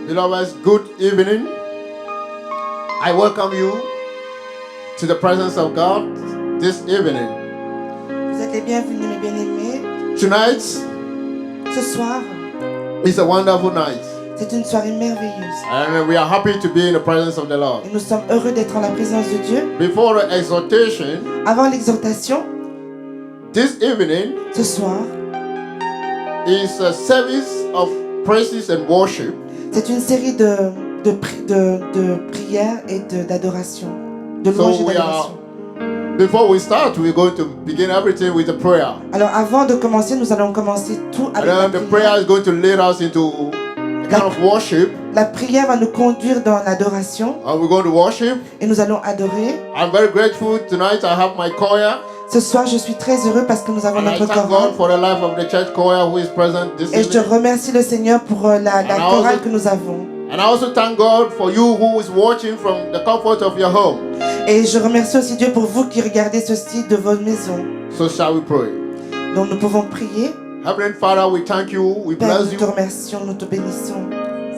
Beloveds, good evening. I welcome you to the presence of God this evening. Vous êtes les bienvenus, mes bien-aimés. Tonight Ce soir, is a wonderful night, c'est une soirée merveilleuse. and we are happy to be in the presence of the Lord. Et nous sommes heureux d'être en la présence de Dieu. Before the exhortation, Avant l'exhortation, this evening ce soir, is a service of praises and worship. c'est une série de prières et d'adoration. De louanges et d'adoration. Before we start, we're going to begin everything with a prayer. Alors avant de commencer, nous allons commencer tout avec And la then the prayer prière. is going to lead us into a kind of worship, La prière va nous conduire dans l'adoration and we're going to worship. et nous allons adorer. I'm very grateful tonight. I have my choir, Ce soir, je suis très heureux parce que nous avons and I notre thank chorale. God for the life of the church choir who is present this Et je evening. remercie le Seigneur pour la And I chorale also- que nous avons. And I also thank God for you who is watching from the comfort of your home. Et je remercie aussi Dieu pour vous qui regardez ceci de votre maison. So shall we pray. Donc nous pouvons prier. Heavenly Father, we thank you. We Père, bless nous te you. remercions, nous te bénissons.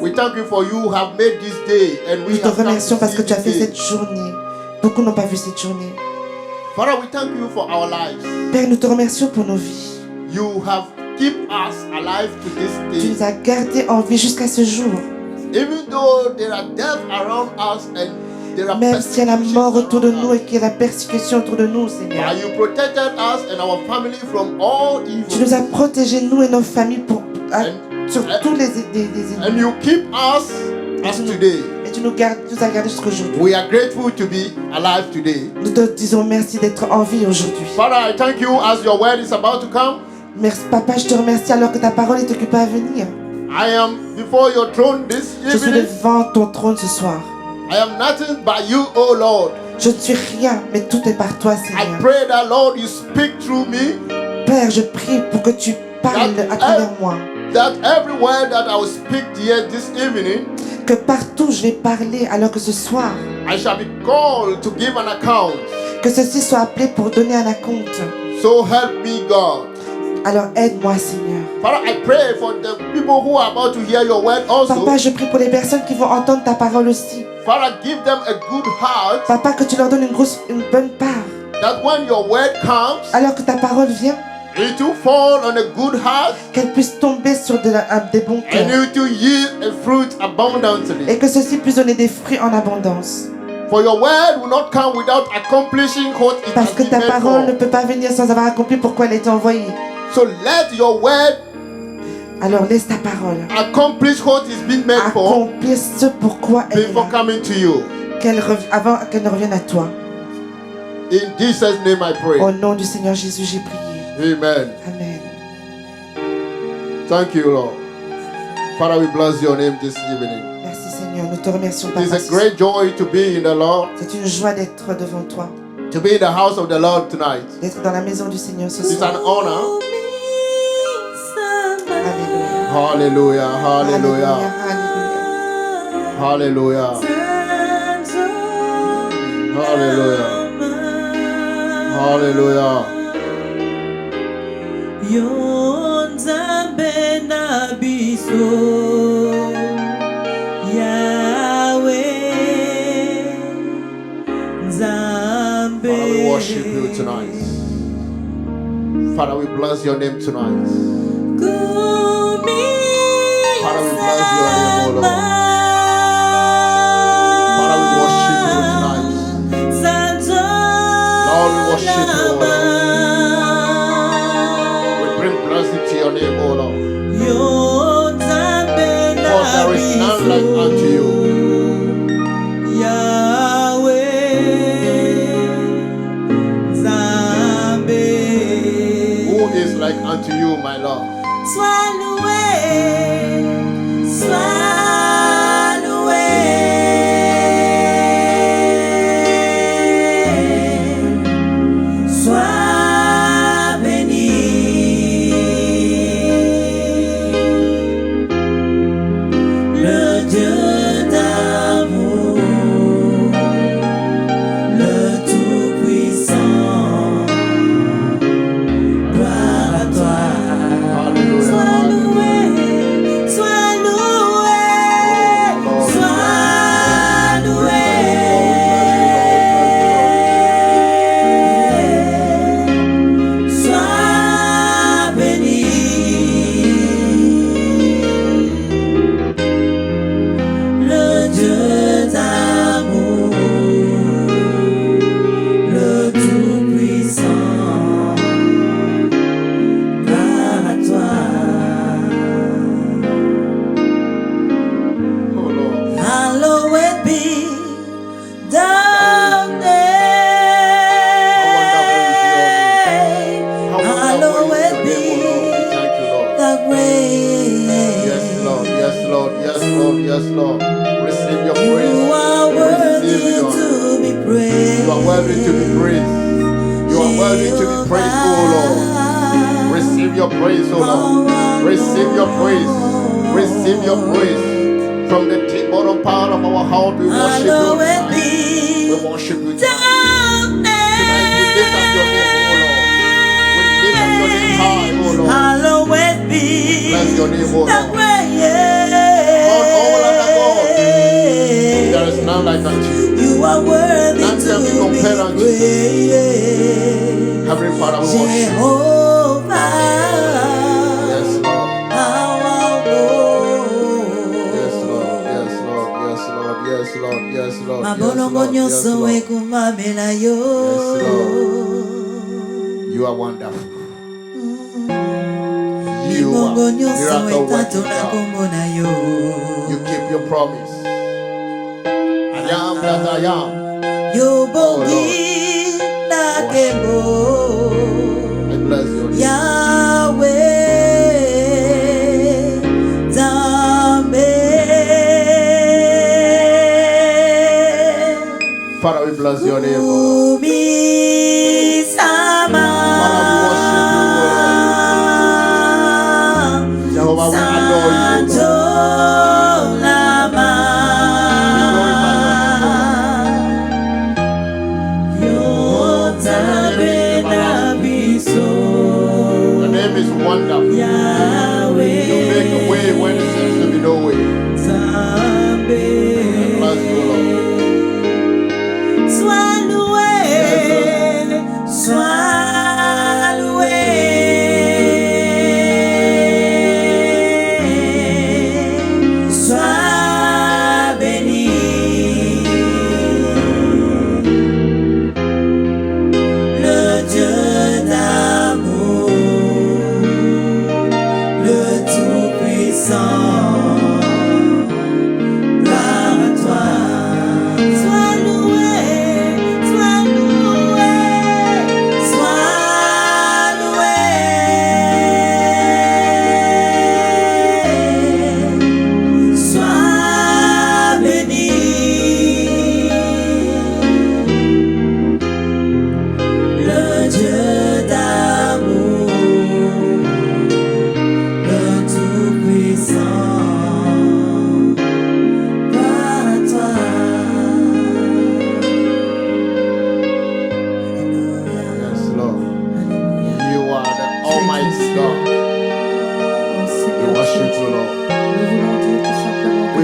We thank you for you have made this day, and we Nous te have come to remercions parce que see tu as fait this day. cette journée. Beaucoup n'ont pas vu cette journée. Father, we thank you for our lives. Père, nous te remercions pour nos vies. You have kept us alive to this Tu day. nous as gardés en vie jusqu'à ce jour. Even though there are death around us and there are Même s'il y a la persecutions mort autour de around nous us, et qu'il y a la persécution autour de nous, Seigneur. you protected us and our family from all Tu nous evil. as protégés, nous et nos familles, sur tous les And ennemis. you keep us as today. Et tu nous as gardés jusqu'aujourd'hui. We are grateful to be alive today. Nous te disons merci d'être en vie aujourd'hui. Father, I thank you as your word is about to come. Merci, Papa, je te remercie alors que ta parole est occupée à venir. I am before your throne this Je suis evening. devant ton trône ce soir. I am nothing but you, O Lord. Je ne suis rien, mais tout est par toi, I Seigneur. pray that, Lord, you speak through me, Père, je prie pour que tu parles à travers moi. that every word that I will speak here this evening, Que partout je vais parler alors que ce soir, I shall be called to give an account. que ceci soit appelé pour donner un acompte. So help me, God. Alors aide-moi, Seigneur. Father, I pray for the people who are about to hear your word also. Papa, je prie pour les personnes qui vont entendre ta parole aussi. Father, give them a good heart, Papa, que tu leur donnes une bonne part. that when your word comes, Alors que ta parole vient, it will fall on a good heart, qu'elle puisse tomber sur des bons and cœurs. it will yield a fruit abundantly. Et que ceci puisse donner des fruits en abondance. For your word will not come without accomplishing what it Parce has que been ta made parole ne for. peut pas venir sans avoir accompli pourquoi elle a été envoyée. So let your word Alors laisse ta parole accomplish what is being made for accomplir ce pourquoi elle est before là. coming to you. Avant qu'elle ne revienne à toi. In Jesus' name I pray. Au nom du Seigneur Jésus, j'ai prié. Amen. Amen. Thank you, Lord. Father, we bless your name this evening. Merci Seigneur, nous te remercions It is Papa. a great joy to be in the Lord, C'est une joie d'être devant toi, to be in the house of the Lord tonight. d'être dans la maison du Seigneur ce It's soir. an honor. Alléluia. Hallelujah, hallelujah, Alléluia. hallelujah, hallelujah, hallelujah. Yonzambe na biso Yahweh Nzambe. Father, we worship you tonight. Father, we bless your name tonight. Father, we bless your name, O Lord. Father, we worship you tonight. Lord, we worship you, O Lord. We bring blessing to your name, O Lord. For there is none like unto you. Who is like unto you, my Lord? Sois loué, sois worthy to be praised. You are worthy to be praised, oh Lord. Receive your praise, oh Lord. Receive your praise. Receive your praise. From the deep bottom part of our heart, we worship you tonight. We worship you tonight. Tonight we lift up your name, oh Lord. We lift up your name high, oh Lord. Hallowed be. Bless your name, oh Lord. The Lord, all other God, there is none like unto you. You are worthy None can be compared unto you. praised. Heavenly Father, we worship you. Jehovah. Yes, Lord. Yes, Lord. Yes, Lord. Yes, Lord. Yes, Lord. Yes, Lord. Mabolongo Yes, nyonso Lord. ekumamela yo. Yes, Lord. You are wonderful. You are Libongo nyonso miracle working etato na God. kombo na yo. You keep your promise. I am that I am. Yo Oh, bongi na kembo. I bless your name. Yahweh, Zambe. Father, we bless your name, oh Lord. Umi sama. Father, we worship you, oh Lord. Jehovah, we adore you, oh Lord. Your name is wonderful. You make a way when there seems to be no way. Bless you, Lord.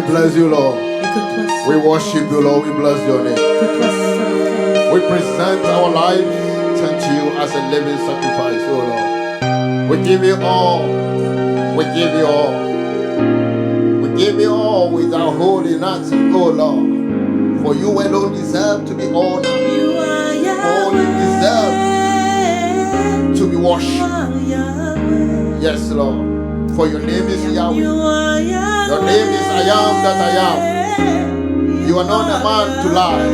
Bless you, Lord. We worship you, Lord. We bless your name. We present our lives unto you as a living sacrifice, oh Lord. We give you all. We give you all. We give you all without holding nothing, oh Lord. For you alone deserve to be honored. Only deserve to be worshipped. Yes, Lord. For your name is Yahweh. Your name is I am that I am. You are not a man to lie.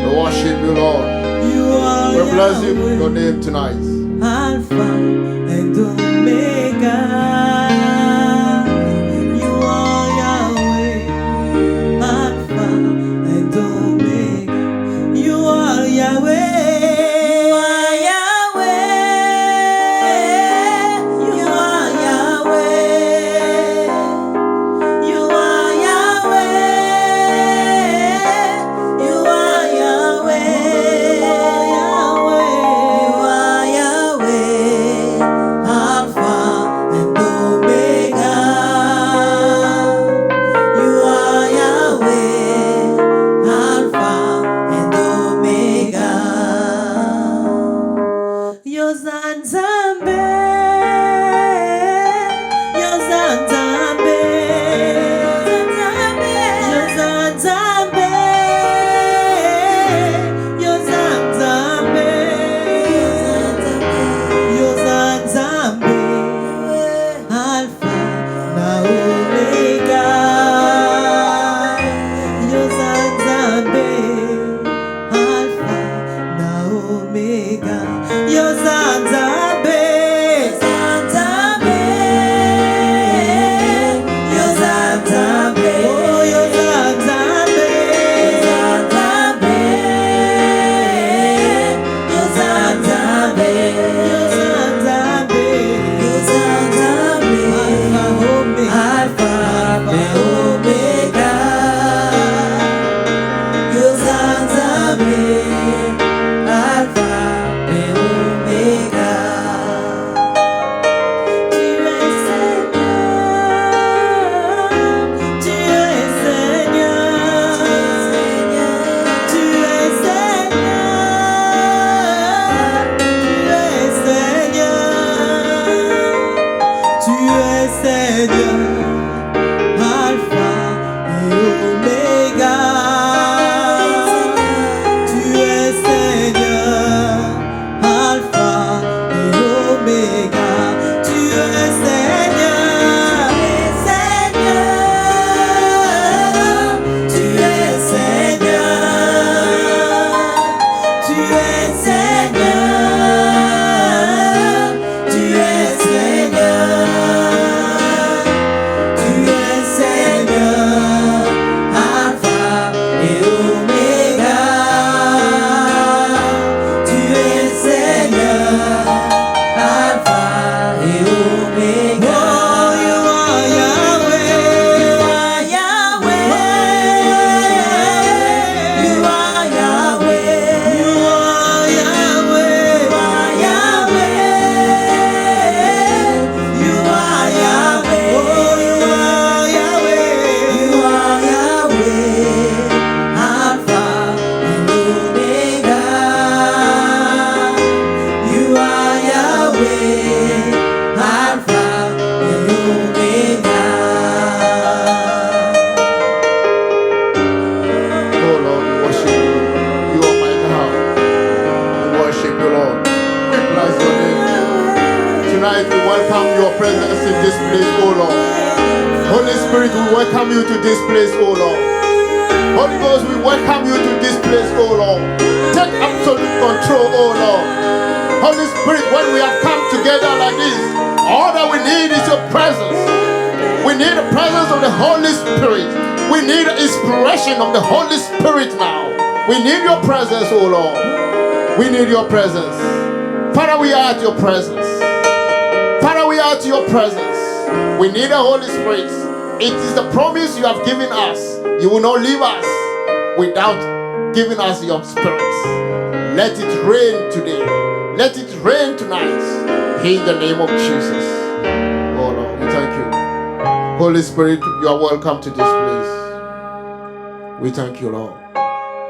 We worship you, Lord. We bless you your name tonight. Alpha and Omega. You are Yahweh. Alpha and Omega. You are Yahweh. Alpha presence in this place, oh Lord. Holy Spirit, we welcome you to this place, oh Lord. Holy Ghost, we welcome you to this place, oh Lord. Take absolute control, oh Lord. Holy Spirit, when we have come together like this, all that we need is your presence. We need the presence of the Holy Spirit. We need the inspiration of the Holy Spirit now. We need your presence, oh Lord. We need your presence. Father, we are at your presence. Father, we are at your presence. We need the Holy Spirit. It is the promise you have given us. You will not leave us without giving us your spirit. Let it rain today. Let it rain tonight. In the name of Jesus. Oh Lord, we thank you. Holy Spirit, you are welcome to this place. We thank you, Lord.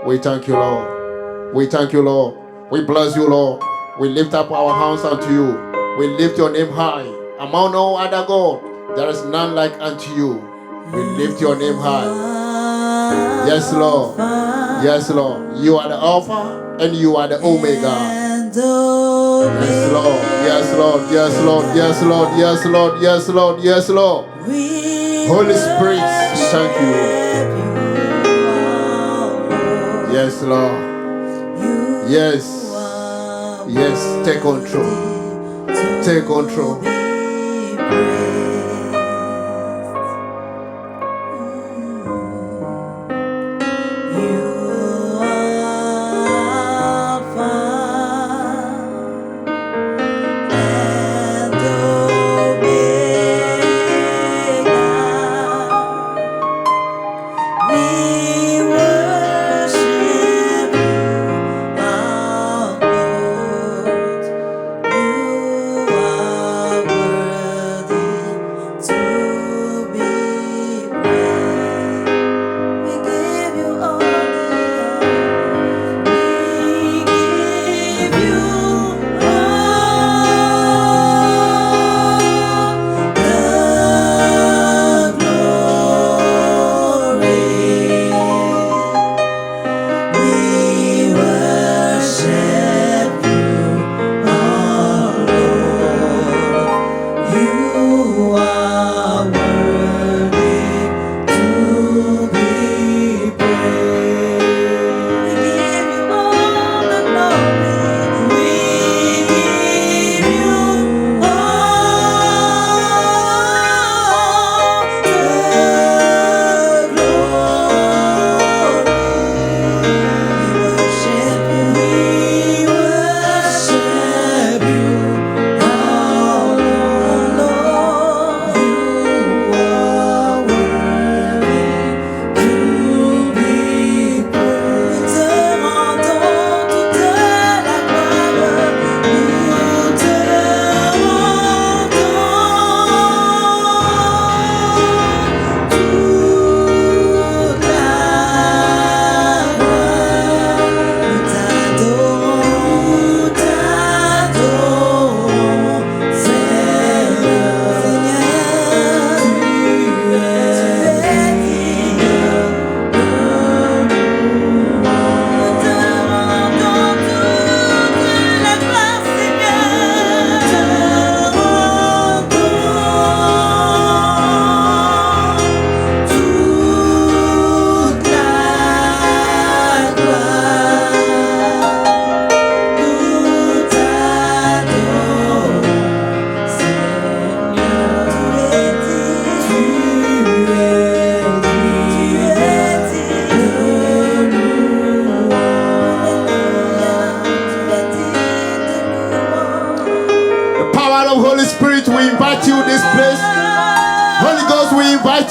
We thank you, Lord. We thank you, Lord. We bless you, Lord. We lift up our hands unto you. We lift your name high. Among no other God, there is none like unto you. We lift your name high. Yes, Lord. Yes, Lord. You are the Alpha and you are the Omega. Yes, Lord. Yes, Lord. Yes, Lord. Yes, Lord. Yes, Lord. Yes, Lord. Yes, Lord. Holy Spirit, we thank you. Yes, Lord. Yes. Yes. Take control. Take control.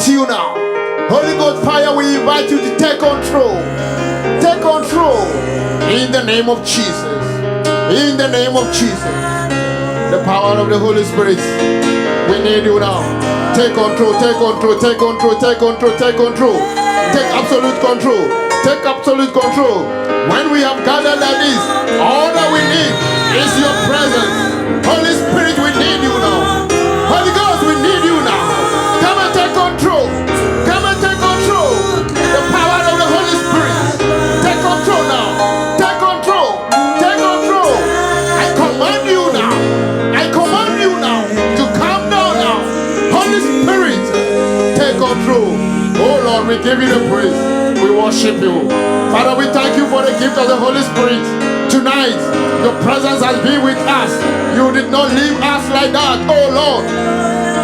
You now. Holy Ghost fire, we invite you to take control. Take control. In the name of Jesus. In the name of Jesus. The power of the Holy Spirit. We need you now. Take control, take control, take control, take control, take control. Take absolute control. Take absolute control. When we have gathered like this, all that we need is your presence. Holy Spirit, we need you now. Holy Ghost, we need you now. Come and take control. Come and take control. The power of the Holy Spirit. Take control now. Take control. Take control. I command you now. I command you now to come down give you the praise. We worship you. Father, we thank you for the gift of the Holy Spirit. Tonight, your presence has been with us. You did not leave us like that. Oh Lord,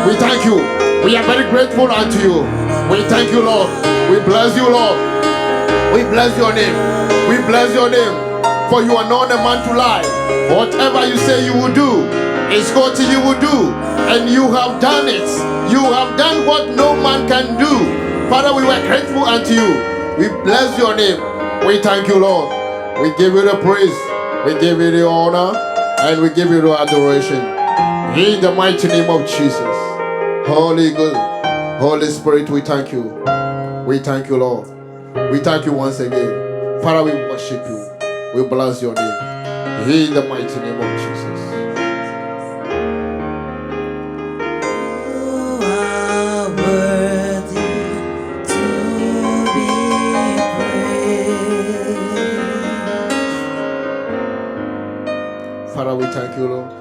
we thank you. We are very grateful unto you. We thank you, Lord. We bless you, Lord. We bless your name. We bless your name. For you are not a man to lie. Whatever you say you will do, it's what you will do. And you have done it. You have done what no man can do. Father, we were grateful unto you. We bless your name. We thank you, Lord. We give you the praise. We give you the honor. And we give you the adoration. In the mighty name of Jesus. Holy God. Holy Spirit, we thank you. We thank you, Lord. We thank you once again. Father, we worship you. We bless your name. In the mighty name of Jesus. You are worthy to be praised. Father, we thank you, Lord.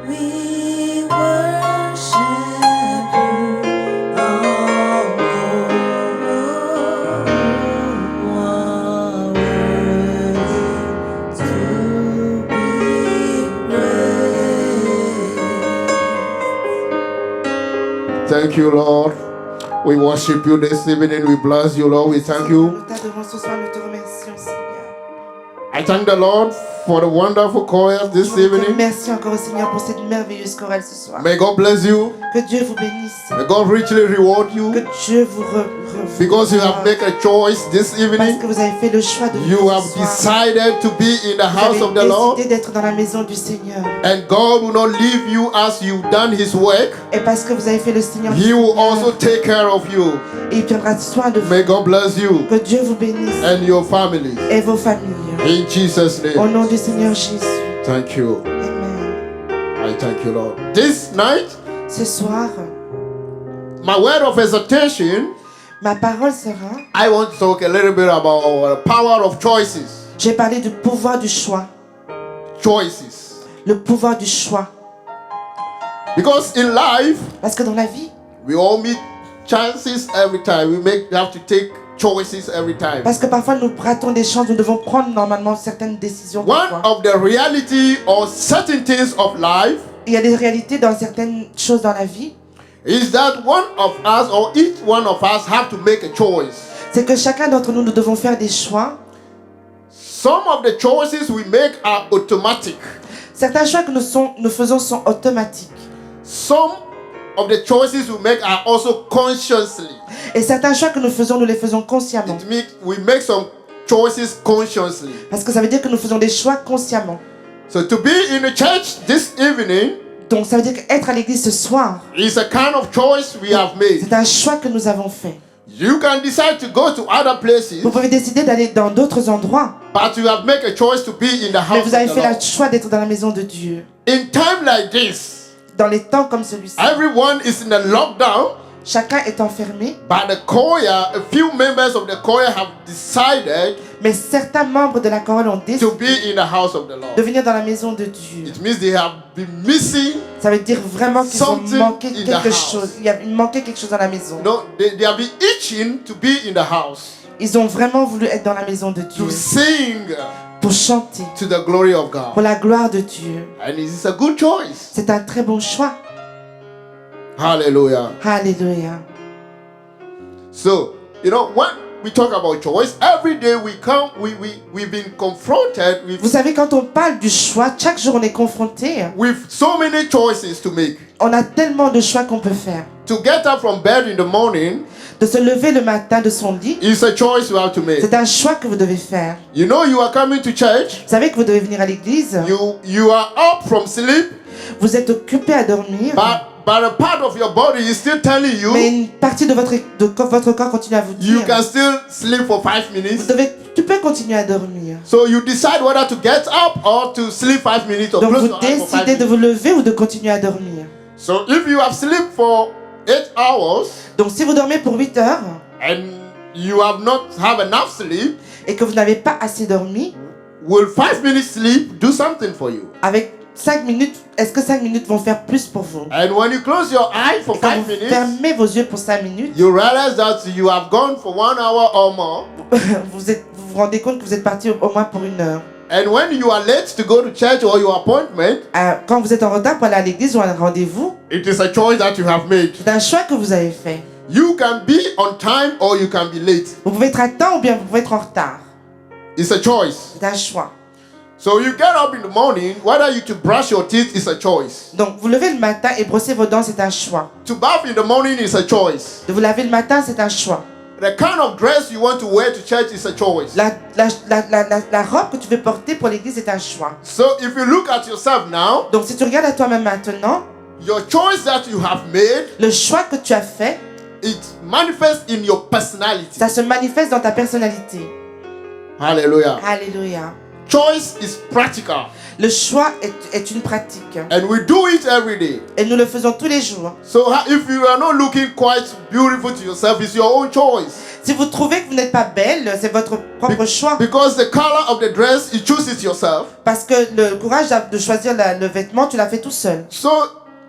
We worship you, our Lord. You are worthy to be praised. Thank you, Lord. We worship you this evening. We bless you, Lord. We thank you. Nous t'adorons ce soir, nous te remercions, Seigneur. I thank the Lord for the wonderful choir this Je te evening. remercie encore, Seigneur, pour cette merveilleuse chorale ce soir. May God bless you. Que Dieu vous bénisse. May God richly reward Que you Dieu vous because you have made a choice this parce evening. que vous avez fait le choix de You venir have ce soir. decided to be in the Vous house of the avez Lord, décidé d'être dans la maison du Seigneur. and God will not leave you as you've done His work. Et parce que vous avez fait le Seigneur, He will also take care of you. il prendra soin de vous. May God bless you Que Dieu vous bénisse and your family. et vos familles. In Jesus' Au name, nom du Seigneur Jésus. thank you. Amen. I thank you, Lord. This night, Ce soir, my word of exhortation, ma parole sera, I want to talk a little bit about the power of choices. j'ai parlé du pouvoir du choix. Choices. Le pouvoir du choix. Because in life, Parce que dans la vie, we all meet chances every time. We have to take choices every time. parce que parfois nous ratons des chances, nous devons prendre normalement certaines décisions. One Parfois. of the reality or certain things of life Il y a des réalités dans certaines choses dans la vie. is that one of us or each one of us have to make a choice. C'est que chacun d'entre nous, nous devons faire des choix. Some of the choices we make are automatic. Certains choix que nous faisons sont automatiques. Some of the choices we make are also consciously. Et certains choix que nous faisons, nous les faisons consciemment. It means we make some choices consciously. Parce que ça veut dire que nous faisons des choix consciemment. So to be in the church this evening Donc ça veut dire qu'être à l'église ce soir, is a kind of choice we have made. c'est un choix que nous avons fait. You can decide to go to other places, Vous pouvez décider d'aller dans d'autres endroits, but you have made a choice to be in the mais house vous avez of fait the le Lord. choix d'être dans la maison de Dieu. In time like this, Dans les temps comme celui-ci, everyone is in a lockdown, chacun est enfermé, but the choir, a few members of the choir have decided mais certains membres de la chorale ont to décidé be in the house of the de Lord. venir dans la maison de Dieu. It means they have been missing. Ça veut dire vraiment qu'ils ont Something manqué in the quelque house. chose. Il manquait quelque chose dans la maison. No, they have been itching to be in the house, Ils ont vraiment voulu être dans la maison de Dieu to sing pour chanter to the glory of pour God. la gloire de Dieu. And it is a good choice. C'est un très bon choix. Hallelujah. Alléluia. So, when we talk about choice, every day we've been confronted Vous with savez, quand on parle du choix, chaque jour on est confronté. so many choices to make. On a tellement de choix qu'on peut faire. To get up from bed in the morning De se lever le matin de son lit, is a choice you have to make. c'est un choix que vous devez faire. You know you are coming to church, Vous savez que vous devez venir à l'église. you are up from sleep, Vous êtes occupé à dormir. but a part of your body is still telling you Mais une partie de votre corps continue à vous you dire. can still sleep for 5 minutes. Tu peux continuer à dormir. So you decide whether to get up or to sleep 5 minutes or Donc close vous your eyes for 5 décidez de minutes. vous lever ou de continuer à dormir. So if you have slept for 8 hours Donc si vous dormez pour 8 heures and you have not have enough sleep, et que vous n'avez pas assez dormi, will 5 minutes sleep do something for you? Avec 5 minutes, est-ce que 5 minutes vont faire plus pour vous? And when you close your eye for Et quand 5 vous minutes, fermez vos yeux pour 5 minutes, you realize that you have gone for 1 hour or more. vous vous rendez compte que vous êtes parti au moins pour 1 heure. And when you are late to go to church or your appointment, Quand vous êtes en retard pour aller à l'église ou à un rendez-vous, it is a choice that you have made. c'est un choix que vous avez fait. You can be on time or you can be late. Vous pouvez être à temps ou bien vous pouvez être en retard. It's a choice. C'est un choix. So you get up in the morning, whether you to brush your teeth is a choice. Donc, vous levez le matin et brosser vos dents, c'est un choix. To bath in the morning is a choice. De vous laver le matin, c'est un choix. The kind of dress you want to wear to church is a choice. La robe que tu veux porter pour l'église est un choix. So if you look at yourself now, Donc, si tu regardes à toi-même maintenant, your choice that you have made, le choix que tu as fait, it manifests in your personality. ça se manifeste dans ta personnalité. Hallelujah. Alléluia. Choice is practical. Le choix est une pratique. And we do it every day. Et nous le faisons tous les jours. So if you are not looking quite beautiful to yourself, it's your own choice. Si vous trouvez que vous n'êtes pas belle, c'est votre propre choix. Because the color of the dress, you choose it yourself. Parce que le courage de choisir le vêtement, tu l'as fait tout seul. So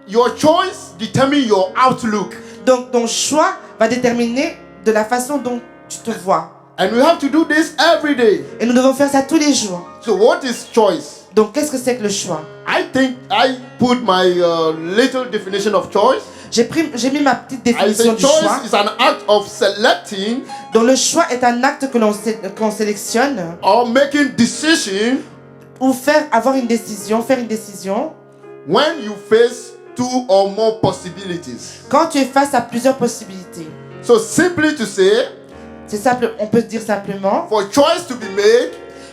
your choice determines your outlook. Donc ton choix va déterminer de la façon dont tu te vois. And we have to do this every day. Et nous devons faire ça tous les jours. So what is choice? Donc qu'est-ce que c'est que le choix? I think I put my little definition of choice. J'ai mis ma petite I définition say du choix. choice is an act of selecting Donc le choix est un acte que qu'on sélectionne or making decision ou avoir une décision, faire une décision when you face two or more possibilities. quand tu es face à plusieurs possibilités. So simply to say, C'est simple, on peut dire simplement, for choice to be made,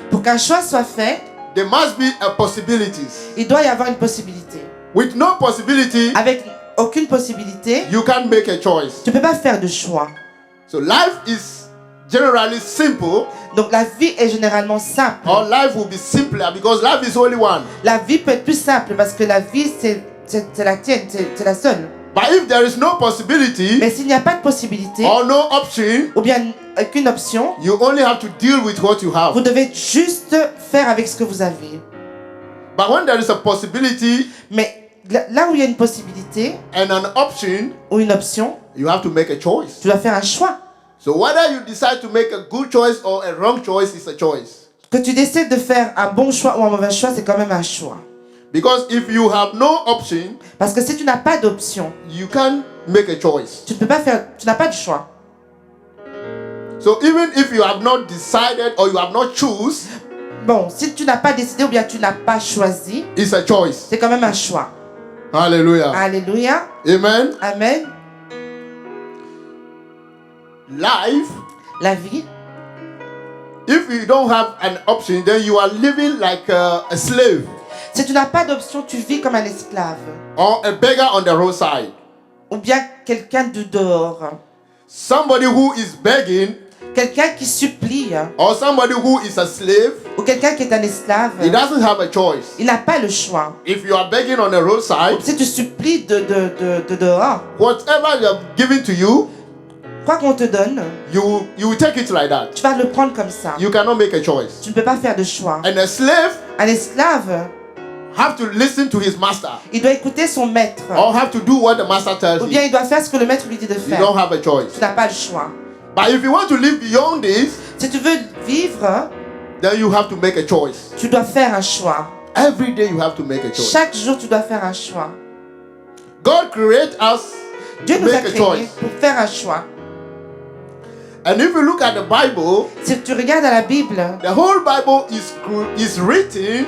pour qu'un choix soit fait, there must be a possibilities. il doit y avoir une possibilité. With no possibility, Avec aucune possibilité, you can't make a choice. tu ne peux pas faire de choix. So life is generally simple, Donc la vie est généralement simple. or life will be simpler because life is only one. La vie peut être plus simple parce que la vie c'est la tienne, c'est la seule. But if there is no possibility Mais s'il n'y a pas de possibilité or no option, ou bien aucune option, you only have to deal with what you have. vous devez juste faire avec ce que vous avez. But when there is a possibility Mais là où il y a une possibilité and an option, ou une option, you have to make a choice. tu dois faire un choix. So whether you decide to make a good choice or a wrong choice is a choice. Que tu décides de faire un bon choix ou un mauvais choix, c'est quand même un choix. Because if you have no option, Parce que si tu n'as pas d'option, you can't make a choice. tu ne peux pas faire, tu n'as pas de choix. So even if you have not decided or you have not choose, Bon, si tu n'as pas décidé ou bien tu n'as pas choisi, it's a choice. c'est quand même un choix. Hallelujah. Alléluia. Amen. Amen. Life, La vie, if you don't have an option, then you are living like a slave si tu n'as pas d'option, tu vis comme un esclave. or a beggar on the roadside. Ou bien quelqu'un de dehors. Somebody who is begging Quelqu'un qui supplie. or somebody who is a slave, Ou quelqu'un qui est un esclave. he doesn't have a choice. Il n'a pas le choix. If you are begging on the roadside, Si tu supplies de dehors, whatever they have given to you, quoi qu'on te donne, you will take it like that. tu vas le prendre comme ça. You cannot make a choice. Tu ne peux pas faire de choix. And a slave Un esclave, have to listen to his master il doit écouter son maître. or have to do what the master tells Ou bien him. il doit faire ce que le maître lui dit de You faire. don't have a choice. Tu n'as pas le choix. But if you want to live beyond this, Si tu veux vivre, then you have to make a choice. tu dois faire un choix. Every day you have to make a choice. Chaque jour, tu dois faire un choix. God created us Dieu to nous a make a créés choice. pour faire un choix. And if you look at the Bible, Si tu regardes à la Bible, the whole Bible is written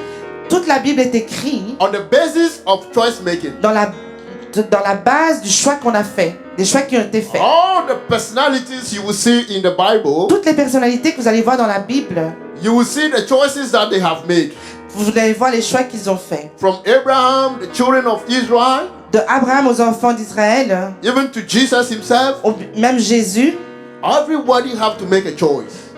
toute la Bible est écrite on the basis of choice making. dans la base du choix qu'on a fait, des choix qui ont été faits. All the personalities you will see in the Bible, Toutes les personnalités que vous allez voir dans la Bible, you will see the choices that they have made. vous allez voir les choix qu'ils ont faits. From Abraham, the children of Israel, De Abraham aux enfants d'Israël, even to Jesus himself, même Jésus, everybody have to make a choice.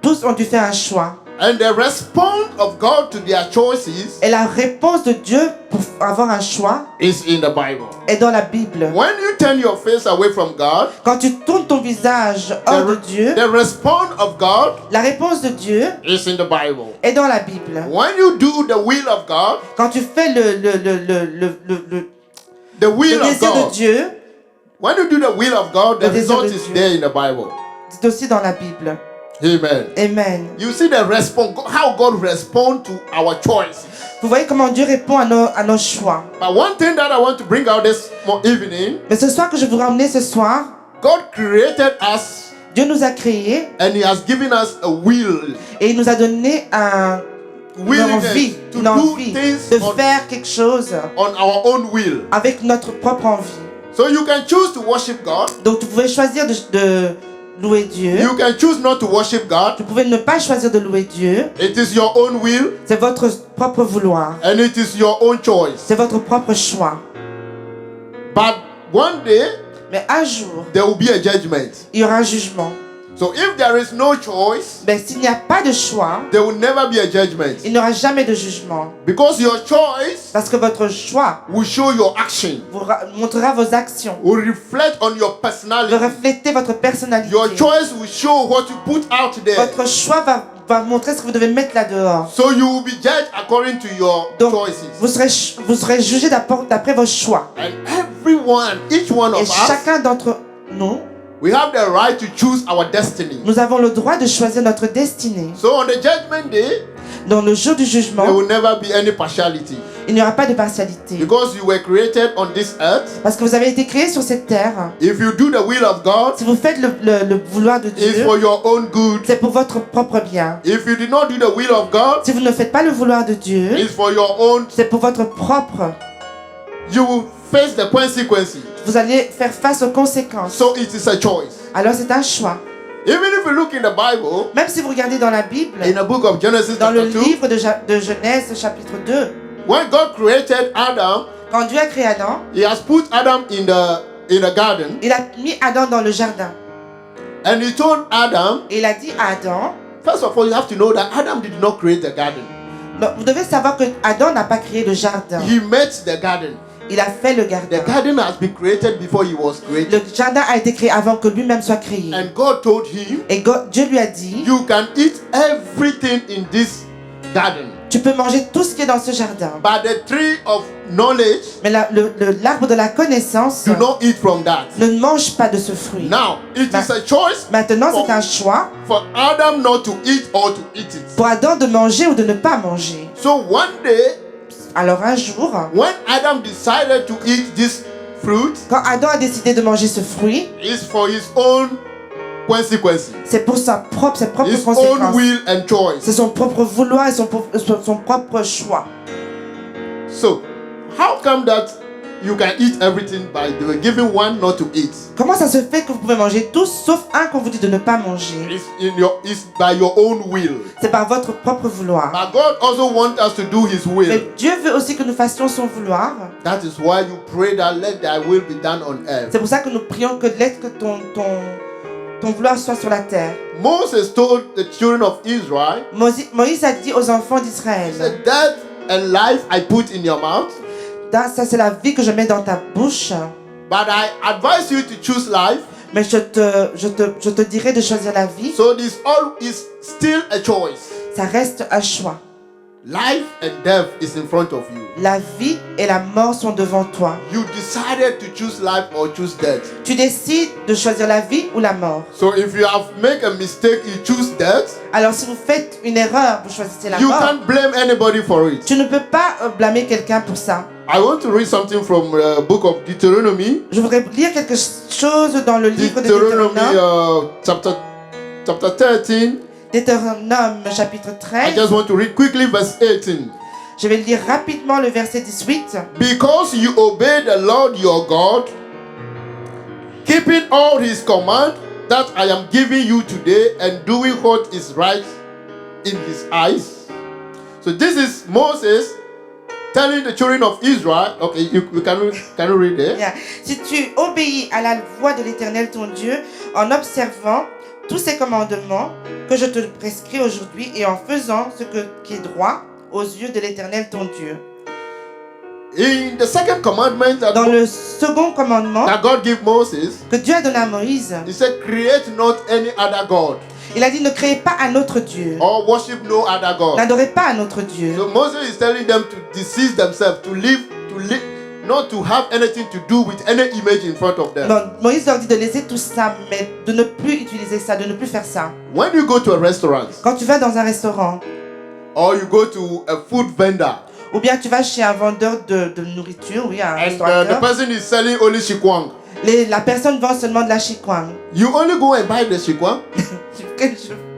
tous ont dû faire un choix. And the response of God to their choices Et la réponse de Dieu pour avoir un choix is in the Bible. est dans la Bible. When you turn your face away from God, Quand tu tournes ton visage hors de Dieu, the response of God la réponse de Dieu is in the Bible. est dans la Bible. When you do the will of God, Quand tu fais le the will of désir de God, Dieu, when you do the will of God, the Le désir result de is Dieu. there in the Bible. c'est aussi dans la Bible. Amen. Amen. You see the response, how God responds to our choices. Vous voyez comment Dieu répond à nos choix. But one thing that I want to bring out this evening, Mais ce soir que je voudrais emmener ce soir, God created us Dieu nous a créés and He has given us a will, et il nous a donné une envie, to une do envie things de on, faire quelque chose on our own will. avec notre propre envie. So you can choose to worship God. Donc vous pouvez choisir de louer Dieu. You can choose not to worship God. Vous pouvez ne pas choisir de louer Dieu. It is your own will C'est votre propre vouloir. and it is your own choice. C'est votre propre choix. But one day Mais un jour, there will be a judgment. il y aura un jugement. So if there is no choice, Mais s'il n'y a pas de choix, there will never be a judgment. il n'y aura jamais de jugement. Because your choice Parce que votre choix will show your action, vous montrera vos actions. will reflect on your Vous personality. reflétez votre personnalité. Your choice will show what you put out there. Votre choix va montrer ce que vous devez mettre là dehors. So you will be judged according to your Donc, choices. vous serez jugé d'après vos choix. And everyone, each one Et of us, chacun d'entre nous, we have the right to choose our destiny. nous avons le droit de choisir notre destinée. So on the judgment day, Dans le jour du there jugement, will never be any partiality. il n'y aura pas de partialité. Because you were created on this earth. Parce que vous avez été créés sur cette terre. If you do the will of God, Si vous faites le vouloir de it's Dieu, for your own good. c'est pour votre propre bien. If you do not do the will of God, Si vous ne faites pas le vouloir de Dieu, it's for your own. c'est pour votre propre. You will face the consequences. Vous allez faire face aux conséquences. So it is a choice. Alors c'est un choix. Even if you look in the Bible, Même si vous regardez dans la Bible, in the book of Genesis dans le chapter 2, livre de Genèse chapitre 2, when God created Adam, quand Dieu a créé Adam, He has put Adam in the garden, il a mis Adam dans le jardin. and He told Adam, Et il a dit à Adam, first of all, you have to know that Adam did not create the garden. donc, vous devez savoir que Adam n'a pas créé le jardin. He made the garden. Il a fait le The jardin. garden has been created before he was created. Le jardin a été créé avant que lui-même soit créé. And God told him, Et Dieu lui a dit, you can eat everything in this garden, tu peux manger tout ce qui est dans ce jardin. but the tree of knowledge, Mais l'arbre de la connaissance, do not eat from that. ne mange pas de ce fruit. Now, it is a choice Maintenant, c'est un choix for Adam not to eat or to eat it. pour Adam de manger ou de ne pas manger. So one day, Alors un jour, when Adam decided to eat this fruit, quand Adam a décidé de manger ce fruit, it's for his own consequences, c'est pour ses propres his own conséquences. will and choice. C'est son propre vouloir et son propre choix. So, how come that you can eat everything by giving one not to eat? Comment ça se fait que vous pouvez manger tous sauf un qu'on vous dit de ne pas manger? It's by your own will. C'est par votre propre vouloir. But God also wants us to do His will. Mais Dieu veut aussi que nous fassions son vouloir. That is why you pray that let Thy will be done on earth. C'est pour ça que nous prions que ton vouloir soit sur la terre. Moses told the children of Israel, Moïse a dit aux enfants d'Israël, he said, death and life I put in your mouth, ça c'est la vie que je mets dans ta bouche, but I advise you to choose life. mais je te dirai de choisir la vie. So this all is still a choice. Ça reste un choix. Life and death is in front of you. La vie et la mort sont devant toi. You decided to choose life or choose death. Tu décides de choisir la vie ou la mort. So if you have made a mistake, you choose death. Alors si vous faites une erreur, vous choisissez la You mort. can't blame anybody for it. Tu ne peux pas blâmer quelqu'un pour ça. I want to read something from the book of Deuteronomy. Je voudrais lire quelque chose dans le livre de Deuteronomy Deutéronome. chapter 13. Deutéronome chapitre I 13. just want to read quickly verse 18. Je vais lire rapidement le verset 18. Because you obey the Lord your God, keeping all His command that I am giving you today and doing what is right in His eyes. So this is Moses telling the children of Israel. Okay, can you read it? Bien. Si tu obéis à la voix de l'Éternel ton Dieu en observant tous ces commandements que je te prescris aujourd'hui et en faisant qui est droit aux yeux de l'Éternel ton Dieu. In the second commandment Dans le second commandement that God gave Moses, que Dieu a donné à Moïse, he said, create not any other God il a dit ne créez pas un autre Dieu, or worship no other God. n'adorez pas un autre Dieu. So Moses is telling them to decease themselves, to live, not to have anything to do with any image in front of them. Donc, Moïse leur dit de laisser tout ça, mais de ne plus utiliser ça, de ne plus faire ça. When you go to a restaurant Quand tu vas dans un restaurant, or you go to a food vendor ou bien tu vas chez un vendeur de nourriture, oui, un and the restaurateur, person is selling only shikwang, la personne vend seulement de la chikwang. you only go and buy the shikwang.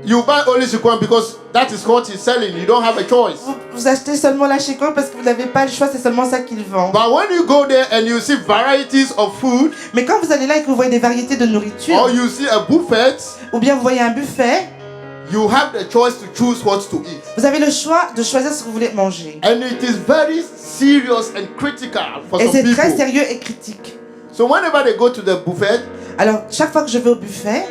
You buy only shikwang because that is what he's selling. You don't have a choice. Vous achetez seulement la chikwang parce que vous n'avez pas le choix, c'est seulement ça qu'il vend. But when you go there and you see varieties of food, Mais quand vous allez là et que vous voyez des variétés de nourriture, or you see a buffet, ou bien vous voyez un buffet, you have the choice to choose what to eat. vous avez le choix de choisir ce que vous voulez manger. And it is very serious and critical for Et some c'est très people. sérieux et critique. So whenever they go to the buffet, Alors, chaque fois que je vais au buffet,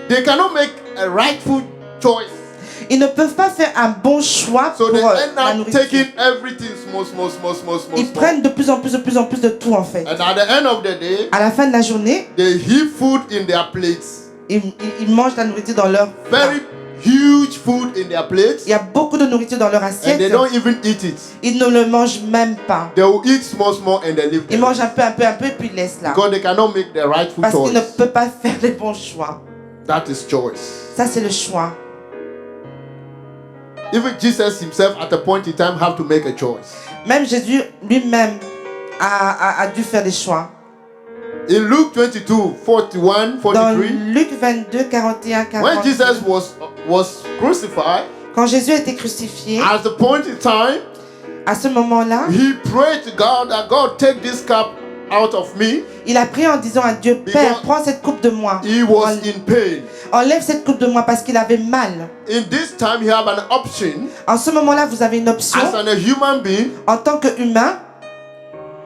they cannot make a rightful choice. ils ne peuvent pas faire un bon choix So pour they la end up nourriture. taking everything small. Ils prennent de plus en plus de tout en fait. And at the end of the day, À la fin de la journée, they heap food in their plates. ils mangent la nourriture dans leur plat. Very huge food in their plates. Il y a beaucoup de nourriture dans leur And assiette. they don't even eat it. Ils ne le mangent même pas. They will eat small and they leave Ils them. mangent un peu, et puis ils laissent là. Because they cannot make the rightful Parce qu'ils ne choice. peuvent pas faire les bons choix. That is choice. Ça, c'est le choix. Even Jesus himself at a point in time have to make a choice. Même Jésus lui-même a dû faire des choix. In Luke 22, 41, Dans 43, Luc 22, 41, when 40, Jesus was crucified, quand Jésus a été crucifié, at the point in time, à ce moment-là, he prayed to God that God take this cup out of me. il a prié en disant à Dieu, Père, prends cette coupe de moi. He was in pain. Enlève cette coupe de moi parce qu'il avait mal. In this time, you have an option En ce moment-là, vous avez une option as a human being en tant qu'humain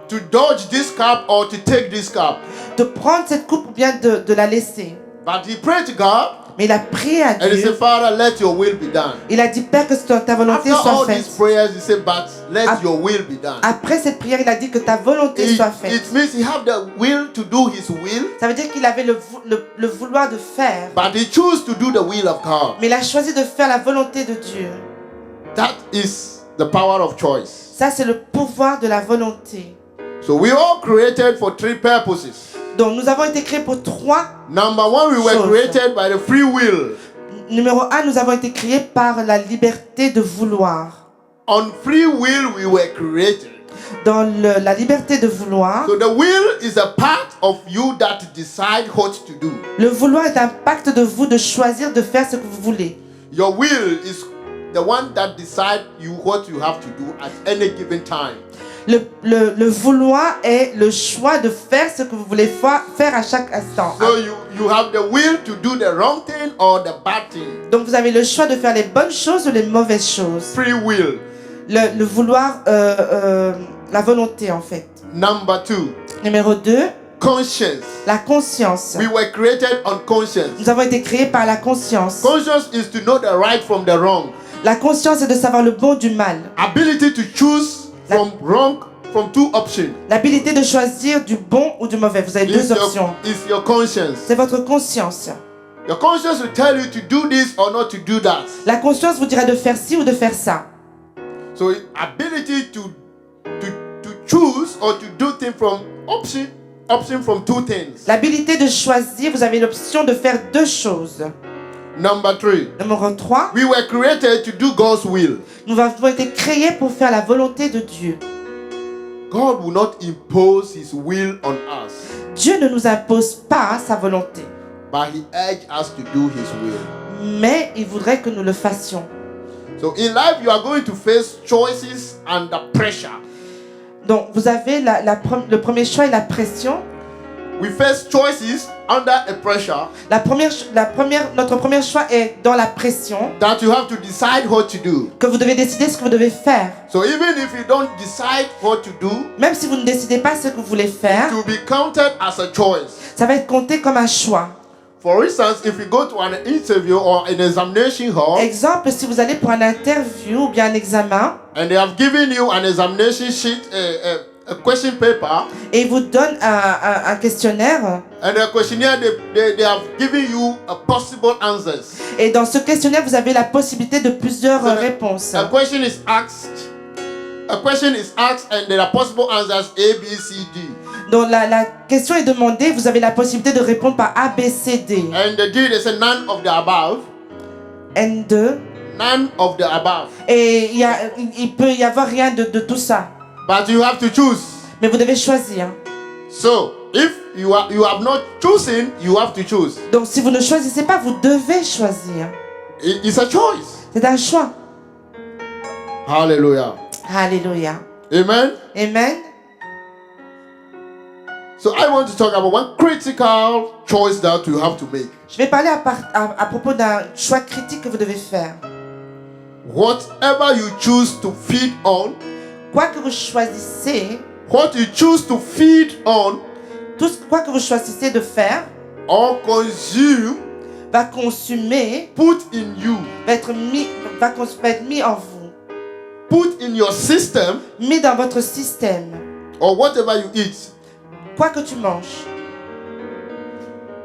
to dodge this cup or to take this cup. de prendre cette coupe ou bien de la laisser. But he prayed to God Mais il a prié à and he said, Dieu. Father, let your will be done. Il a dit, Père, que ta volonté After soit all faite. these prayers, he said, but let Ap- your will be done. Après cette prière, il a dit que ta volonté soit faite. It means he have the will to do his will, Ça veut dire qu'il avait le vouloir de faire. but he chose to do the will of God. Mais il a choisi de faire la volonté de Dieu. That is the power of choice. Ça, c'est le pouvoir de la volonté. So we all created for three purposes. Donc, nous avons été créés pour trois. Number one, we were Chose. created by the free will. Numéro 1, nous avons été créés par la liberté de vouloir. On free will, we were created. Dans la liberté de vouloir, So the will is a part of you that decide what to do. le vouloir est un pacte de vous de choisir de faire ce que vous voulez. Your will is the one that decide you what you have to do at any given time. Le vouloir est le choix de faire ce que vous voulez faire à chaque instant. So you have the will to do the wrong thing or the bad thing. Donc vous avez le choix de faire les bonnes choses ou les mauvaises choses. Free will. Le vouloir, la volonté en fait. Number two, Numéro 2, conscience. la conscience. We were created on conscience. Nous avons été créés par la conscience. Conscience is to know the right from the wrong. La conscience est de savoir le bon du mal. Ability to choose from two options. L'habilité de choisir du bon ou du mauvais. Vous avez deux options. Is your conscience. C'est votre conscience. Your conscience will tell you to do this or not to do that. La conscience vous dira de faire ci ou de faire ça. So ability to choose or to do things from option from two things. L'habilité de choisir, vous avez l'option de faire deux choses. Number three, Numéro 3, we were created to do God's will. nous avons été créés pour faire la volonté de Dieu. God will not impose his will on us, Dieu ne nous impose pas sa volonté, but he urged us to do his will. mais il voudrait que nous le fassions. So in life, you are going to face choices under pressure. Donc vous avez le premier choix et la pression. We face choices under a pressure Notre premier choix est dans la pression, that you have to decide what to do. que vous devez décider ce que vous devez faire. So even if you don't decide what to do, Même si vous ne décidez pas ce que vous voulez faire, it will be counted as a choice. ça va être compté comme un choix. For instance, if you go to an interview or an examination hall Exemple, si vous allez pour un interview ou bien un examen and they have given you an examination sheet, a question paper, et ils vous donnent un questionnaire and the questionnaire they have given you a possible answers. et dans ce questionnaire vous avez la possibilité de plusieurs réponses. A question is asked. A question is asked and there are possible answers A, B, C, D. Donc la question est demandée, vous avez la possibilité de répondre par A, B, C, D. And the D, they say none of the above. N2. None of the above. Et il peut y avoir rien de tout ça. But you have to choose. Mais vous devez choisir. So, if you have not chosen, you have to choose. Donc si vous ne choisissez pas, vous devez choisir. It's a choice. C'est un choix. Hallelujah. Alléluia. Amen. Amen. So I want to talk about one critical choice that you have to make. Je vais parler à propos d'un choix critique que vous devez faire. Whatever you choose to feed on, Quoi que vous choisissez, what you choose to feed on quoi que vous choisissez de faire or consume, va consumer, put in you, va être mis en vous, put in your system, mis dans votre système. or whatever you eat. Quoi que tu manges.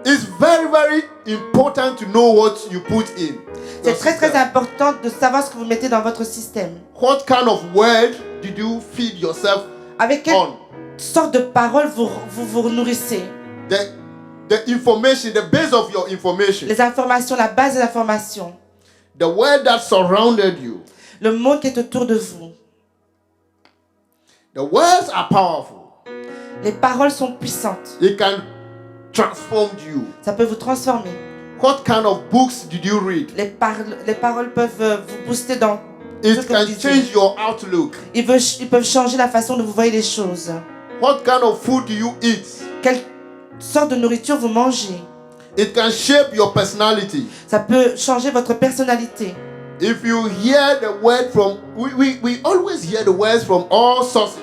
It's very, very important to know what you put in. C'est your très system. très important de savoir ce que vous mettez dans votre système. What kind of word did you feed yourself Avec quelle on? sorte de paroles vous nourrissez. The information, the base of your information, Les informations, la base des informations. the world that surrounded you. Le monde qui est autour de vous. The words are powerful. Les paroles sont puissantes. It can transform you. Ça peut vous transformer. What kind of books did you read? Les paroles peuvent vous booster dans ce It que vous can disiez. change your outlook. Ils peuvent changer la façon dont vous voyez les choses. What kind of food do you eat? Quelle sorte de nourriture vous mangez. It can shape your personality. Ça peut changer votre personnalité. If you hear the word from, we always hear the words from all sources.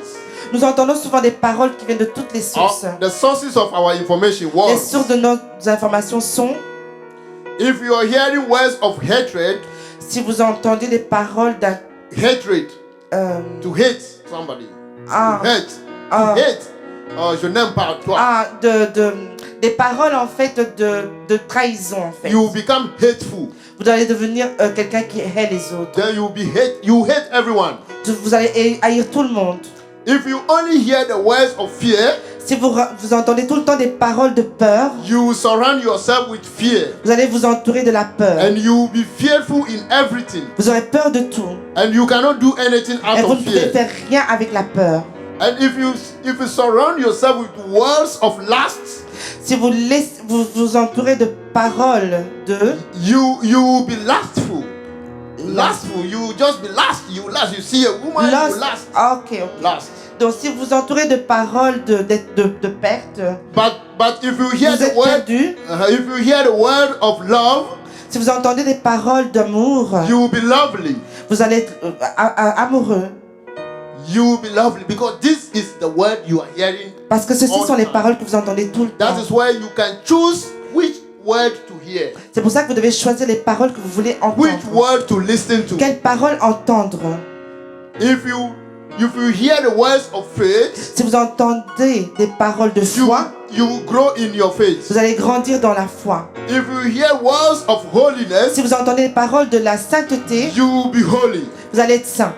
Nous entendons souvent des paroles qui viennent de toutes les sources. The sources of our information, Les words. sources de nos informations sont, If you are hearing words of hatred, si vous entendez des paroles d'un... hatred, to hate somebody, Ah. to hate, Ah. to hate. Je n'aime pas toi. Des paroles en fait de trahison en fait. You become hateful. Vous allez devenir quelqu'un qui hait les autres. Then you hate everyone. Vous allez haïr tout le monde. If you only hear the words of fear, Si vous entendez tout le temps des paroles de peur, you surround yourself with fear. vous allez vous entourer de la peur. And you will be fearful in everything. Vous aurez peur de tout. And you cannot do anything Et out vous of ne pouvez fear. faire rien avec la peur. And if you surround yourself with words of lust, Si vous entourez de paroles de... you will be lustful. Lustful. You will just be lust. You lust. You see a woman, you lust. Ah, ok. Lust. Donc si vous entourez de paroles de perte, But if you hear vous the êtes word, perdu. if you hear the word of love, Si vous entendez des paroles d'amour, you will be lovely. vous allez être amoureux. You will be lovely because this is the word you are hearing. Parce que ceci all sont les time. paroles que vous entendez tout le That temps. is why you can choose which word to hear, C'est pour ça que vous devez choisir les paroles que vous voulez which entendre. word to listen to. Quelles paroles entendre? If you hear the words of faith, Si vous entendez des paroles de foi, you will grow in your faith. vous allez grandir dans la foi. If you hear words of holiness, Si vous entendez les paroles de la sainteté, you will be holy. vous allez être saint.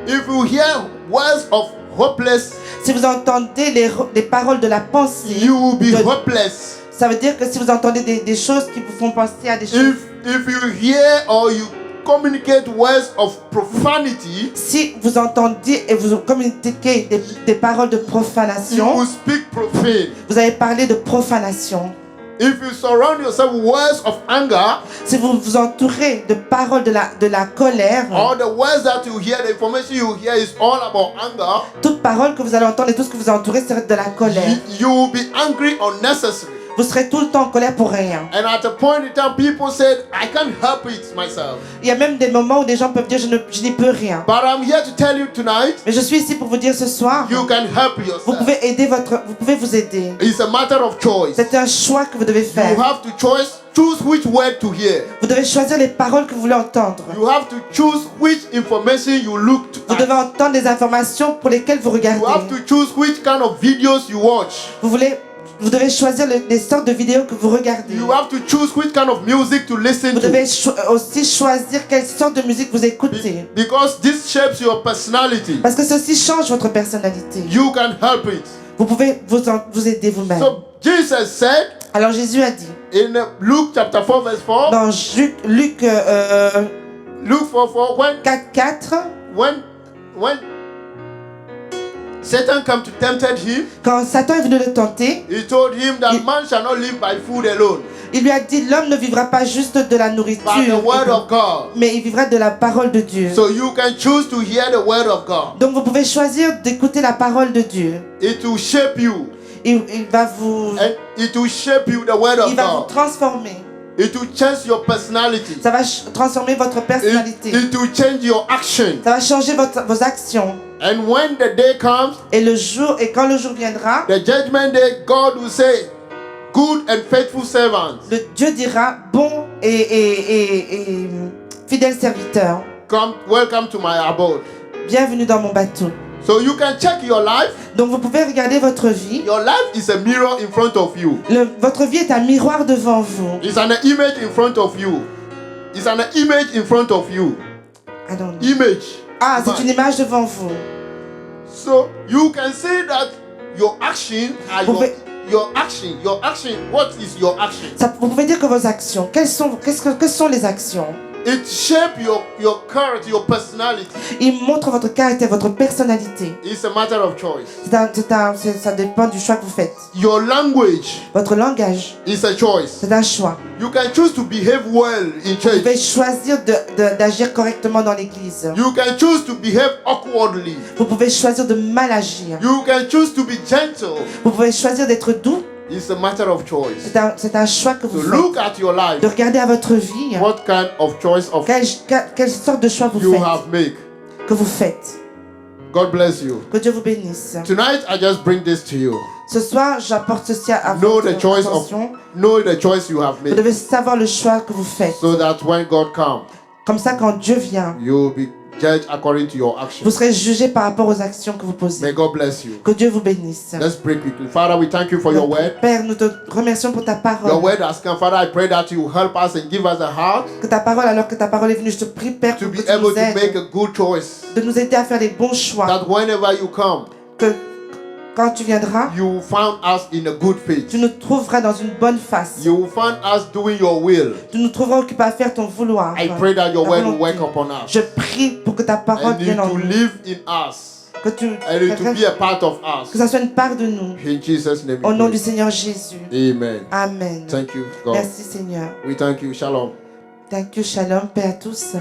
If you hear words of hopeless, Si vous entendez les paroles de la pensée, you will be de- hopeless. ça veut dire que si vous entendez des choses qui vous font penser à des choses, If you hear or you communicate words of profanity, si vous entendez et vous communiquez des paroles de you profanation, will speak profane. vous allez parler de profanation. If you surround yourself with words of anger, Si vous vous entourez de paroles de la colère, all the words that you hear, the information you hear is all about anger, toute parole que vous allez entendre et tout ce que vous entourez serait de la colère. you will be angry unnecessarily. Vous serez tout le temps en colère pour rien. And at a point in time, people said, I can't help it myself. Il y a même des moments où des gens peuvent dire je n'y peux rien. But I'm here to tell you tonight, Mais je suis ici pour vous dire ce soir, you can help vous yourself. pouvez vous aider. It's a matter of choice. C'est un choix que vous devez You faire. have to choose which word to hear. Vous devez choisir les paroles que vous voulez entendre. You have to choose which information you look Vous devez at. entendre des informations pour lesquelles vous regardez. You have to choose which kind of videos you watch. Vous devez choisir les sortes de vidéos que vous regardez. You have to choose which kind of music to listen Vous to. devez aussi choisir quelle sorte de musique vous écoutez. Because this shapes your personality. Parce que ceci change votre personnalité. You can help it. Vous pouvez vous aider vous-même. So Jesus said Alors Jésus a dit in Luke chapter 4 verse 4, dans Luc Luke 4, 4:4, when Satan came to tempted him, quand Satan est venu le tenter, he told him that man shall not live by food alone, il lui a dit l'homme ne vivra pas juste de la but the nourriture, word of God. mais il vivra de la parole de Dieu. So you can choose to hear the word of God. Donc vous pouvez choisir d'écouter la parole de Dieu. It will shape you. Il va vous shape you, the word of Il va vous God. transformer. It will change your personality. Ça va transformer votre personnalité. It will change your action. Ça va changer vos actions. And when the day comes, Et quand le jour viendra, the judgment day, God will say, good and faithful servants, le Dieu dira bon et fidèle serviteur. welcome to my abode. Bienvenue dans mon bateau. So you can check your life. Donc vous pouvez regarder votre vie. Your life is a mirror in front of you. Votre vie est un miroir devant vous. It's an image in front of you. It's an image in front of you. I don't know. Image. Ah, c'est une image devant vous. So you can say that your action are Vous pouvez- your action. Your action. What is your action? Vous pouvez dire que vos actions, quelles sont les actions? It shapes your character, your personality. Il montre votre caractère, votre personnalité. It's a matter of choice. Ça dépend du choix que vous faites. Your language Votre langage, is a choice. c'est un choix. You can choose to behave well in Vous pouvez church. choisir d'agir correctement dans l'église. You can choose to behave awkwardly. Vous pouvez choisir de mal agir. You can choose to be gentle. Vous pouvez choisir d'être doux. It's a matter of choice. C'est un choix que So vous look faites. at your life. De regarder à votre vie What kind of choice of quelle sorte de choix vous you faites. have made. Que vous faites. God bless you. Que Dieu vous bénisse. Tonight I just bring this to you. Ce soir, j'apporte ceci à Know votre the choice of attention. know the choice you have Vous made. devez savoir le choix que vous faites. So that when God comes, Comme ça, quand Dieu vient, you will be judged according to your actions. vous serez jugé par rapport aux actions que vous posez. May God bless you. Que Dieu vous bénisse. Let's pray quickly. Father, we thank you for your word. Père, nous te remercions pour ta Your parole. word has come. Father, I pray that you help us and give us a heart Que ta parole, alors que ta parole est venue, je te prie, Père, to pour be que tu able nous to make aides, a good choice. de nous aider à faire les bons choix. That whenever you come, Que quand tu viendras, you will find us in a good faith. tu nous trouveras dans une bonne face. You will find us doing your will. Tu nous trouveras occupés à faire ton vouloir. I pray that your Ta word will volonté. work upon us. Je prie pour que ta parole And you vienne en to nous. live in us. Que tu And it to be a part of que us. ça soit une part de nous. In Jesus' name Au nom we du pray. Seigneur Jésus. Amen. Amen. Thank you, God. Merci Seigneur. We thank you. Shalom. Thank you, shalom, paix à tous.